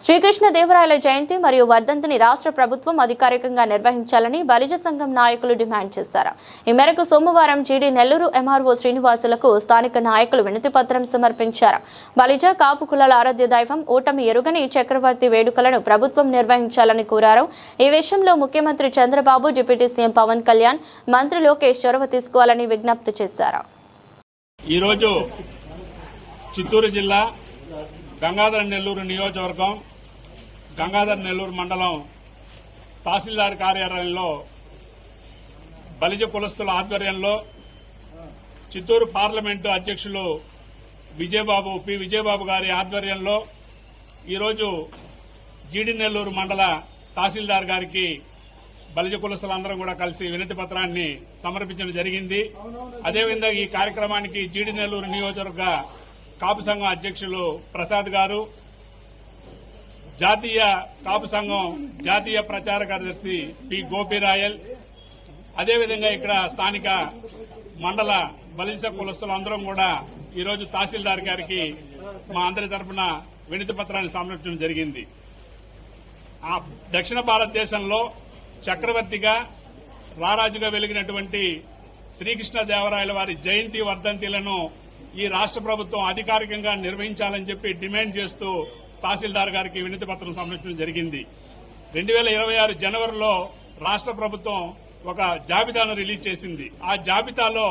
శ్రీకృష్ణదేవరాయల జయంతి మరియు వర్ధంతిని రాష్ట్ర ప్రభుత్వం అధికారికంగా నిర్వహించాలని బలిజ సంఘం నాయకులు డిమాండ్ చేశారు. ఈ మేరకు సోమవారం జీడీ నెల్లూరు ఎంఆర్ఓ శ్రీనివాసులకు స్థానిక నాయకులు వినతిపత్రం సమర్పించారు. బలిజ కాపు కులాల ఆరాధ్య దైవం ఓటమి ఎరుగని చక్రవర్తి వేడుకలను ప్రభుత్వం నిర్వహించాలని కోరారు. ఈ విషయంలో ముఖ్యమంత్రి చంద్రబాబు, డిప్యూటీ సీఎం పవన్ కళ్యాణ్, మంత్రి లోకేష్ చొరవ తీసుకోవాలని విజ్ఞప్తి చేశారు. ఈరోజు చిత్తూరు జిల్లా గంగాధర నెల్లూరు నియోజకవర్గం గంగాధర నెల్లూరు మండలం తహసీల్దార్ కార్యాలయంలో బలిజ కులస్తుల ఆధ్వర్యంలో చిత్తూరు పార్లమెంటు అధ్యక్షులు పి విజయబాబు గారి ఆధ్వర్యంలో ఈరోజు జీడీ నెల్లూరు మండల తహసీల్దార్ గారికి బలిజ కులస్తులందరం కూడా కలిసి వినతి పత్రాన్ని సమర్పించడం జరిగింది. అదేవిధంగా ఈ కార్యక్రమానికి జీడీ నెల్లూరు నియోజకవర్గ కాపు సంఘం అధ్యక్షులు ప్రసాద్ గారు, జాతీయ కాపు సంఘం జాతీయ ప్రచార కార్యదర్శి పి గోపిరాయల్, అదేవిధంగా ఇక్కడ స్థానిక మండల బలిజ కులస్తులందరం కూడా ఈరోజు తహసీల్దార్ గారికి మా అందరి తరఫున వినతి పత్రాన్ని సమర్పించడం జరిగింది. దక్షిణ భారతదేశంలో చక్రవర్తిగా రారాజుగా వెలిగినటువంటి శ్రీకృష్ణదేవరాయల వారి జయంతి వర్ధంతిలను ఈ రాష్ట్ర ప్రభుత్వం అధికారికంగా నిర్వహించాలని చెప్పి డిమాండ్ చేస్తూ తహసీల్దార్ గారికి వినతి పత్రం సమర్పించడం జరిగింది. 2026 జనవరిలో రాష్ట్ర ప్రభుత్వం ఒక జాబితాను రిలీజ్ చేసింది. ఆ జాబితాలో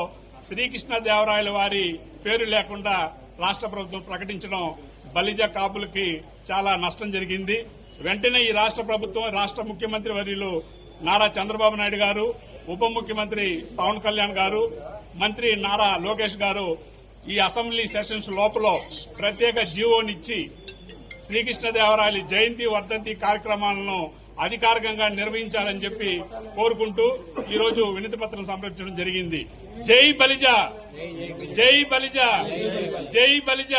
శ్రీకృష్ణదేవరాయల వారి పేరు లేకుండా రాష్ట్ర ప్రభుత్వం ప్రకటించడం బలిజ కాపులకి చాలా నష్టం జరిగింది. వెంటనే ఈ రాష్ట్ర ప్రభుత్వం, రాష్ట్ర ముఖ్యమంత్రి వర్యులు నారా చంద్రబాబు నాయుడు గారు, ఉప ముఖ్యమంత్రి పవన్ కళ్యాణ్ గారు, మంత్రి నారా లోకేష్ గారు ఈ అసెంబ్లీ సెషన్స్ లోపల ప్రత్యేక జీవోనిచ్చి శ్రీకృష్ణదేవరాయల జయంతి వర్ధంతి కార్యక్రమాలను అధికారికంగా నిర్వహించాలని చెప్పి కోరుకుంటూ ఈరోజు వినతి పత్రం సమర్పించడం జరిగింది. జై బలిజ, జై బలిజ, జై బలిజ,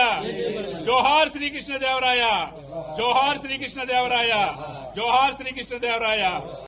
జోహార్ శ్రీకృష్ణదేవరాయ, జోహార్ శ్రీకృష్ణదేవరాయ, జోహార్ శ్రీకృష్ణదేవరాయ.